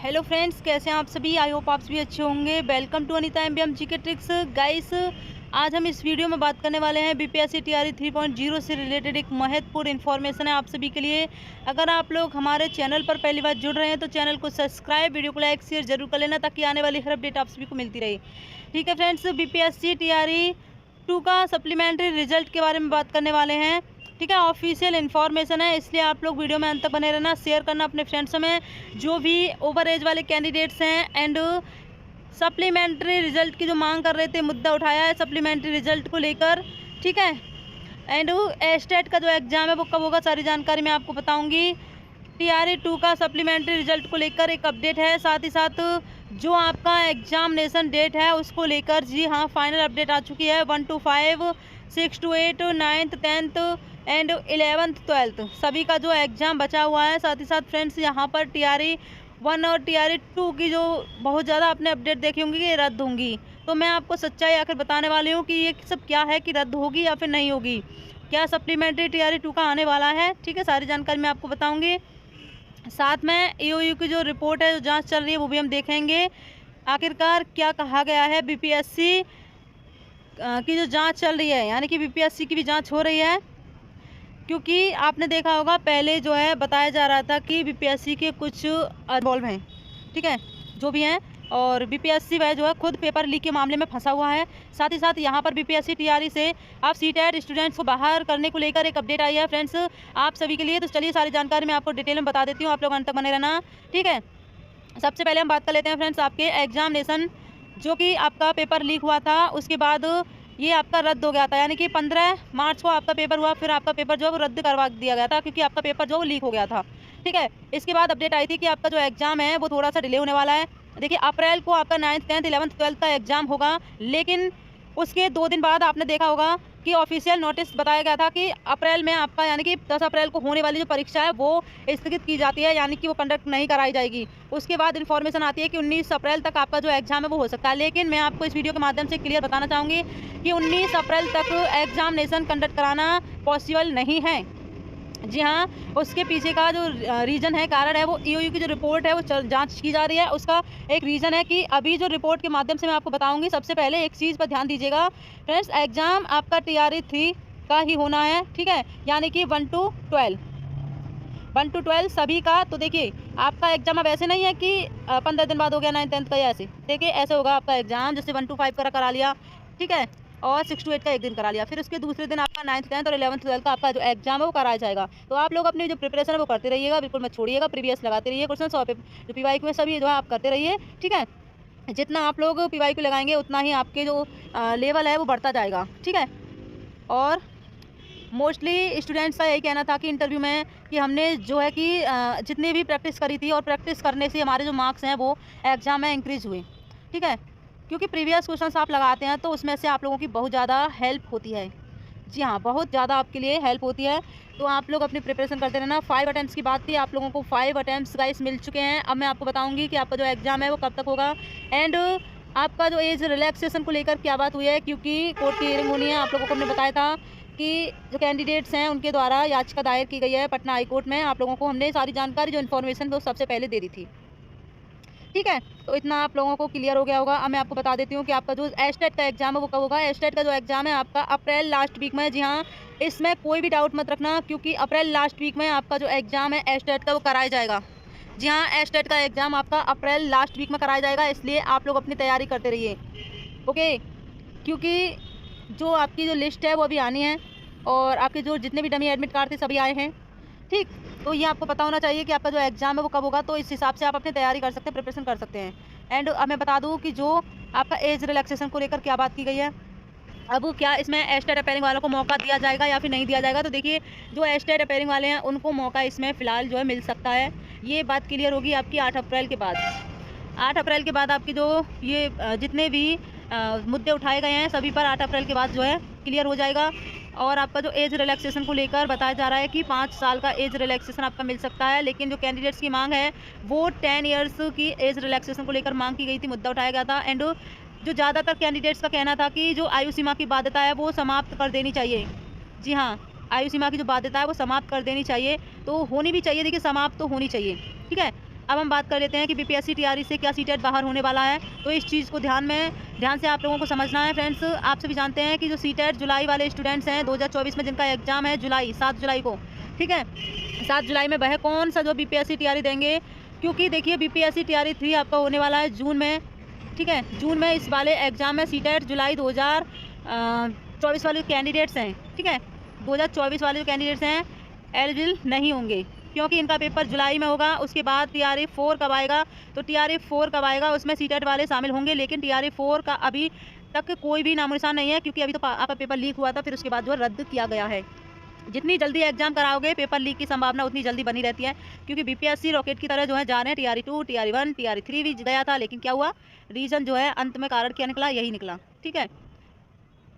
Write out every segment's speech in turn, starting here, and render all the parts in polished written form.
Hello friends, कैसे हैं आप सभी। आई होप आप सभी अच्छे होंगे। Welcome to Anita MBM GK tricks. Guys, आज हम इस वीडियो में बात करने वाले हैं बीपीएससी टीआरई 3.0 से रिलेटेड एक महत्वपूर्ण इन्फॉर्मेशन है आप सभी के लिए। अगर आप लोग हमारे चैनल पर पहली बार जुड़ रहे हैं तो चैनल को सब्सक्राइब, वीडियो को लाइक शेयर जरूर कर लेना ताकि आने वाली हर अपडेट आप सभी को मिलती रहे। ठीक है फ्रेंड्स, बीपीएससी टीआरई 2 का सप्लीमेंट्री रिजल्ट के बारे में बात करने वाले हैं। ठीक है, ऑफिशियल इन्फॉर्मेशन है, इसलिए आप लोग वीडियो में अंत तक बने रहना, शेयर करना अपने फ्रेंड्स में जो भी ओवर एज वाले कैंडिडेट्स हैं एंड सप्लीमेंट्री रिजल्ट की जो मांग कर रहे थे, मुद्दा उठाया है सप्लीमेंट्री रिजल्ट को लेकर। ठीक है, एंड एस्टेट का जो एग्ज़ाम है वो कब होगा, सारी जानकारी मैं आपको बताऊंगी। टीआरई 2 का सप्लीमेंट्री रिजल्ट को लेकर एक अपडेट है, साथ ही साथ जो आपका एग्जामिनेशन डेट है उसको लेकर, जी हाँ, फाइनल अपडेट आ चुकी है। 1 to 5, 6 to 8, 9th 10th and 11th 12th सभी का जो एग्ज़ाम बचा हुआ है। साथ ही साथ फ्रेंड्स, यहाँ पर टीआरई 1 और टीआरई 2 की जो बहुत ज़्यादा आपने अपडेट देखी होंगी कि ये रद्द होंगी, तो मैं आपको सच्चाई आखिर बताने वाली हूँ कि ये सब क्या है, कि रद्द होगी या फिर नहीं होगी, क्या सप्लीमेंट्री टीआरई 2 का आने वाला है। ठीक है, सारी जानकारी मैं आपको बताऊँगी। साथ में ईओयू की जो रिपोर्ट है, जो जांच चल रही है, वो भी हम देखेंगे आखिरकार क्या कहा गया है। बीपीएससी की जो जांच चल रही है, यानी कि बीपीएससी की भी जांच हो रही है, क्योंकि आपने देखा होगा पहले जो है बताया जा रहा था कि बीपीएससी के कुछ इन्वॉल्व हैं। ठीक है, जो भी हैं, और बीपीएससी वह जो है खुद पेपर लीक के मामले में फंसा हुआ है। साथ ही साथ यहाँ पर बीपीएससी टीआरई से आप सीटेट स्टूडेंट्स को बाहर करने को लेकर एक अपडेट आई है फ्रेंड्स आप सभी के लिए। तो चलिए सारी जानकारी मैं आपको डिटेल में बता देती हूँ, आप लोग अंत तक बने रहना। ठीक है, सबसे पहले हम बात कर लेते हैं फ्रेंड्स आपके एग्जामिनेशन, जो कि आपका पेपर लीक हुआ था, उसके बाद ये आपका रद्द हो गया था, यानी कि 15 मार्च को आपका पेपर हुआ, फिर आपका पेपर जो है वो रद्द करवा दिया गया था क्योंकि आपका पेपर जो है वो लीक हो गया था। ठीक है, इसके बाद अपडेट आई थी कि आपका जो एग्ज़ाम है वो थोड़ा सा डिले होने वाला है। देखिए, अप्रैल को आपका 9th 10th 11th 12th का एग्ज़ाम होगा, लेकिन उसके 2 दिन बाद आपने देखा होगा कि ऑफिशियल नोटिस बताया गया था कि अप्रैल में आपका, यानी कि 10 अप्रैल को होने वाली जो परीक्षा है वो स्थगित की जाती है, यानी कि वो कंडक्ट नहीं कराई जाएगी। उसके बाद इन्फॉर्मेशन आती है कि 19 अप्रैल तक आपका जो एग्ज़ाम है वो हो सकता है, लेकिन मैं आपको इस वीडियो के माध्यम से क्लियर बताना चाहूँगी कि 19 अप्रैल तक एग्जामिनेशन कंडक्ट कराना पॉसिबल नहीं है। जी हाँ, उसके पीछे का जो रीज़न है, कारण है, वो ईओयू की जो रिपोर्ट है वो जांच की जा रही है। उसका एक रीज़न है कि अभी जो रिपोर्ट के माध्यम से मैं आपको बताऊंगी। सबसे पहले एक चीज़ पर ध्यान दीजिएगा फ्रेंड्स, एग्ज़ाम आपका टीआरई 3 का ही होना है। ठीक है, यानी कि 1 to 12 सभी का। तो देखिए, आपका एग्ज़ाम अब ऐसे नहीं है कि 15 दिन बाद हो गया 9th 10th का, ऐसे देखिए ऐसे होगा आपका एग्ज़ाम, जैसे 1 to 5 करा लिया, ठीक है, और 6 to 8 का एक दिन करा लिया, फिर उसके दूसरे दिन आपका 9th 10th और 11th 12th का आपका जो एग्जाम है वो कराया जाएगा। तो आप लोग अपनी जो प्रिपरेशन है वो करते रहिएगा, बिल्कुल मत छोड़िएगा, प्रीवियस लगाते रहिए क्वेश्चन और जो पीवाईक्यू में सभी जो है आप करते रहिए। ठीक है, जितना आप लोग पीवाईक्यू लगाएंगे उतना ही आपके जो लेवल है वो बढ़ता जाएगा। ठीक है, और मोस्टली स्टूडेंट्स का यही कहना था कि इंटरव्यू में कि हमने जो है कि जितनी भी प्रैक्टिस करी थी और प्रैक्टिस करने से हमारे जो मार्क्स हैं वो एग्ज़ाम में इंक्रीज़ हुए। ठीक है, क्योंकि प्रीवियस क्वेश्चंस आप लगाते हैं तो उसमें से आप लोगों की बहुत ज़्यादा हेल्प होती है। जी हाँ, बहुत ज़्यादा आपके लिए हेल्प होती है, तो आप लोग अपनी प्रिपरेशन करते रहना। 5 अटेम्प्ट्स की बात थी, आप लोगों को 5 अटेम्प्ट्स गाइस मिल चुके हैं। अब मैं आपको बताऊंगी कि आपका जो एग्ज़ाम है वो कब तक होगा, एंड आपका जो एज रिलैक्सेशन को लेकर क्या बात हुई है, क्योंकि कोर्ट की हियरिंग होनी है। आप लोगों को हमने बताया था कि जो कैंडिडेट्स हैं उनके द्वारा याचिका दायर की गई है पटना हाई कोर्ट में। आप लोगों को हमने सारी जानकारी, जो इन्फॉर्मेशन वो सबसे पहले दे दी थी। ठीक है, तो इतना आप लोगों को क्लियर हो गया होगा। अब मैं आपको बता देती हूँ कि आपका जो एस्टेट का एग्ज़ाम है वो कब होगा। एस्टेट का जो एग्ज़ाम है आपका अप्रैल लास्ट वीक में। जी हाँ, इसमें कोई भी डाउट मत रखना, क्योंकि अप्रैल लास्ट वीक में आपका जो एग्ज़ाम है एस्टेट का वो कराया जाएगा। जी हाँ, एस्टेट का एग्ज़ाम आपका अप्रैल लास्ट वीक में कराया जाएगा, इसलिए आप लोग अपनी तैयारी करते रहिए। ओके, क्योंकि जो आपकी जो लिस्ट है वो अभी आनी है, और आपके जो जितने भी डमी एडमिट कार्ड थे सभी आए हैं। ठीक, तो ये आपको पता होना चाहिए कि आपका जो एग्ज़ाम है वो कब होगा, तो इस हिसाब से आप अपनी तैयारी कर सकते हैं, प्रिपरेशन कर सकते हैं। एंड अब मैं बता दूं कि जो आपका एज रिलैक्सेशन को लेकर क्या बात की गई है। अब क्या इसमें एस्टेट अपेयरिंग वालों को मौका दिया जाएगा या फिर नहीं दिया जाएगा, तो देखिए, जो एस्टेट अपेयरिंग वाले हैं उनको मौका इसमें फ़िलहाल जो है मिल सकता है। ये बात क्लियर होगी आपकी 8 अप्रैल के बाद। 8 अप्रैल के बाद आपकी जो ये जितने भी मुद्दे उठाए गए हैं सभी पर 8 अप्रैल के बाद जो है क्लियर हो जाएगा। और आपका जो एज रिलैक्सेशन को लेकर बताया जा रहा है कि 5 साल का एज रिलैक्सेशन आपका मिल सकता है, लेकिन जो कैंडिडेट्स की मांग है वो 10 ईयर्स की एज रिलैक्सेशन को लेकर मांग की गई थी, मुद्दा उठाया गया था। एंड जो ज़्यादातर कैंडिडेट्स का कहना था कि जो आयु सीमा की बाध्यता है वो समाप्त कर देनी चाहिए। जी हाँ, आयु सीमा की जो बाध्यता है वो समाप्त कर देनी चाहिए, तो होनी भी चाहिए। देखिए, समाप्त तो होनी चाहिए। ठीक है, अब हम बात कर लेते हैं कि बीपीएससी टीआरई से क्या सीटेट बाहर होने वाला है। तो इस चीज़ को ध्यान से आप लोगों को समझना है फ्रेंड्स। आप सभी जानते हैं कि जो सीटेट जुलाई वाले स्टूडेंट्स हैं 2024 में, जिनका एग्ज़ाम है 7 जुलाई को, ठीक है, 7 जुलाई में, वह कौन सा जो बीपीएससी टीआरई देंगे। क्योंकि देखिए बीपीएससी टीआरई 3 आपका होने वाला है जून में, ठीक है, जून में इस वाले एग्ज़ाम में सीटेट जुलाई 2024 वाले कैंडिडेट्स हैं, ठीक है, 2024 वाले जो कैंडिडेट्स हैं एलिजिबल नहीं होंगे, क्योंकि इनका पेपर जुलाई में होगा। उसके बाद टीआरई 4 कब आएगा, तो टीआरई 4 कब आएगा उसमें सीटेट वाले शामिल होंगे, लेकिन टीआरई 4 का अभी तक कोई भी नामो निशान नहीं है, क्योंकि अभी तो आपका पेपर लीक हुआ था, फिर उसके बाद जो रद्द किया गया है। जितनी जल्दी एग्जाम कराओगे पेपर लीक की संभावना उतनी जल्दी बनी रहती है, क्योंकि बीपीएससी रॉकेट की तरह जो है जा रहे हैं। टीआरई 2, टीआरई 1, टीआरई 3 भी गया था, लेकिन क्या हुआ, रीज़न जो है अंत में कारण क्या निकला, यही निकला, ठीक है।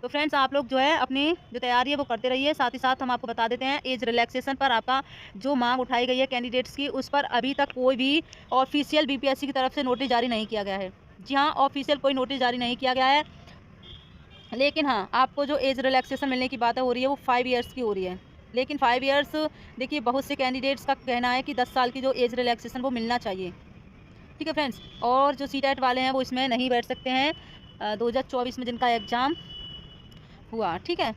तो फ्रेंड्स आप लोग जो है अपनी जो तैयारी है वो करते रहिए। साथ ही साथ हम आपको बता देते हैं एज रिलैक्सेशन पर आपका जो मांग उठाई गई है कैंडिडेट्स की, उस पर अभी तक कोई भी ऑफिशियल बीपीएससी की तरफ से नोटिस जारी नहीं किया गया है। जी हाँ, ऑफिशियल कोई नोटिस जारी नहीं किया गया है, लेकिन हाँ आपको जो एज रिलैक्सेशन मिलने की बात हो रही है वो 5 ईयर्स की हो रही है। लेकिन 5 ईयर्स देखिए बहुत से कैंडिडेट्स का कहना है कि 10 साल की जो एज रिलैक्सेशन वो मिलना चाहिए, ठीक है फ्रेंड्स। और जो सीटेट वाले हैं वो इसमें नहीं बैठ सकते हैं 2024 में जिनका एग्ज़ाम हुआ, ठीक है।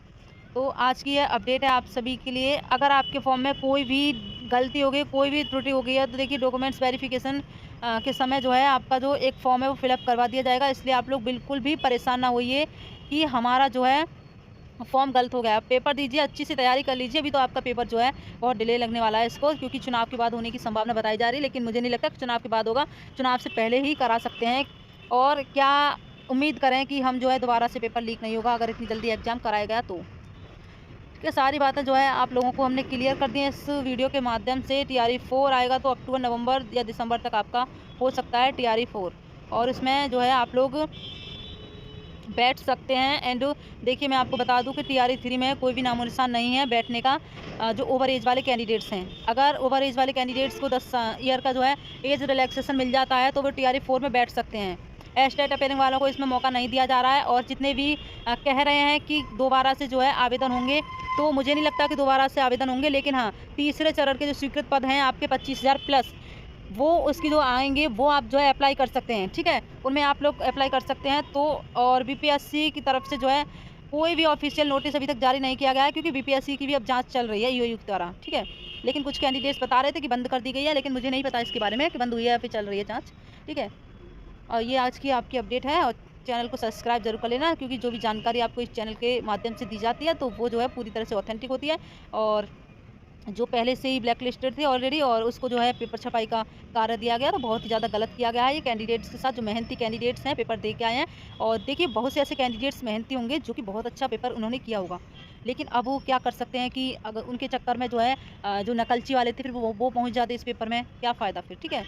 तो आज की यह अपडेट है आप सभी के लिए। अगर आपके फॉर्म में कोई भी गलती हो गई, कोई भी त्रुटि हो गई है, तो देखिए डॉक्यूमेंट्स वेरिफिकेशन के समय जो है आपका जो एक फॉर्म है वो फिलअप करवा दिया जाएगा। इसलिए आप लोग बिल्कुल भी परेशान ना होइए कि हमारा जो है फॉर्म गलत हो गया। पेपर दीजिए, अच्छी से तैयारी कर लीजिए। अभी तो आपका पेपर जो है बहुत डिले लगने वाला है इसको, क्योंकि चुनाव के बाद होने की संभावना बताई जा रही है, लेकिन मुझे नहीं लगता कि चुनाव के बाद होगा। चुनाव से पहले ही करा सकते हैं, और क्या उम्मीद करें कि हम जो है दोबारा से पेपर लीक नहीं होगा अगर इतनी जल्दी एग्ज़ाम कराया गया तो। ठीक है, सारी बातें जो है आप लोगों को हमने क्लियर कर दी हैं इस वीडियो के माध्यम से। टीआरई 4 आएगा तो अक्टूबर, नवंबर या दिसंबर तक आपका हो सकता है टीआरई 4, और इसमें जो है आप लोग बैठ सकते हैं। एंड देखिए मैं आपको बता दूं कि टीआरई 3 में कोई भी नामो निशान नहीं है बैठने का। जो ओवर एज वाले कैंडिडेट्स हैं, अगर ओवर एज वाले कैंडिडेट्स को 10 ईयर का जो है एज रिलैक्सेशन मिल जाता है तो वो टीआरई 4 में बैठ सकते हैं। एस्टेट अपेयरिंग वालों को इसमें मौका नहीं दिया जा रहा है। और जितने भी कह रहे हैं कि दोबारा से जो है आवेदन होंगे, तो मुझे नहीं लगता कि दोबारा से आवेदन होंगे, लेकिन हाँ तीसरे चरण के जो स्वीकृत पद हैं आपके 25,000 प्लस, वो उसकी जो आएंगे वो आप जो है अप्लाई कर सकते हैं, ठीक है, उनमें आप लोग अप्लाई कर सकते हैं। तो और बीपीएससी की तरफ से जो है कोई भी ऑफिशियल नोटिस अभी तक जारी नहीं किया गया है, क्योंकि बीपीएससी की भी अब जांच चल रही है ईओयू के द्वारा, ठीक है। लेकिन कुछ कैंडिडेट्स बता रहे थे कि बंद कर दी गई है, लेकिन मुझे नहीं पता इसके बारे में कि बंद हुई है या फिर चल रही है जाँच, ठीक है। और ये आज की आपकी अपडेट है, और चैनल को सब्सक्राइब जरूर कर लेना, क्योंकि जो भी जानकारी आपको इस चैनल के माध्यम से दी जाती है तो वो जो है पूरी तरह से ऑथेंटिक होती है। और जो पहले से ही ब्लैक लिस्टेड थे ऑलरेडी, और उसको जो है पेपर छपाई का कार्य दिया गया, तो बहुत ही ज़्यादा गलत किया गया है ये कैंडिडेट्स के साथ, जो मेहनती कैंडिडेट्स हैं पेपर दे के आए हैं। और देखिए बहुत से ऐसे कैंडिडेट्स मेहनती होंगे जो कि बहुत अच्छा पेपर उन्होंने किया होगा, लेकिन अब वो क्या कर सकते हैं कि अगर उनके चक्कर में जो है जो नकलची वाले थे फिर वो पहुँच जाते इस पेपर में, क्या फ़ायदा फिर, ठीक है।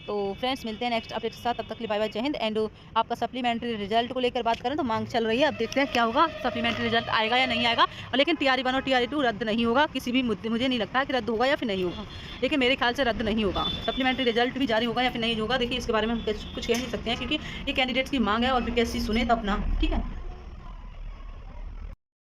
तो फ्रेंड्स मिलते हैं नेक्स्ट अपडेट के साथ, तब तक के लिए बाय बाय, जय हिंद। एंड आपका सप्लीमेंट्री रिजल्ट को लेकर बात करें तो मांग चल रही है, अब देखते हैं क्या होगा, सप्लीमेंट्री रिजल्ट आएगा या नहीं आएगा। और लेकिन टीआरई 1 और टीआरई 2 रद्द नहीं होगा किसी भी मुद्दे, मुझे नहीं लगता कि रद्द होगा या फिर नहीं होगा, लेकिन मेरे ख्याल से रद्द नहीं होगा। सप्लीमेंट्री रिजल्ट भी जारी होगा या फिर नहीं होगा, देखिए इसके बारे में हम कुछ कह नहीं सकते हैं, क्योंकि ये कैंडिडेट्स की मांग है और बीपीएससी सुने तब ना, ठीक है।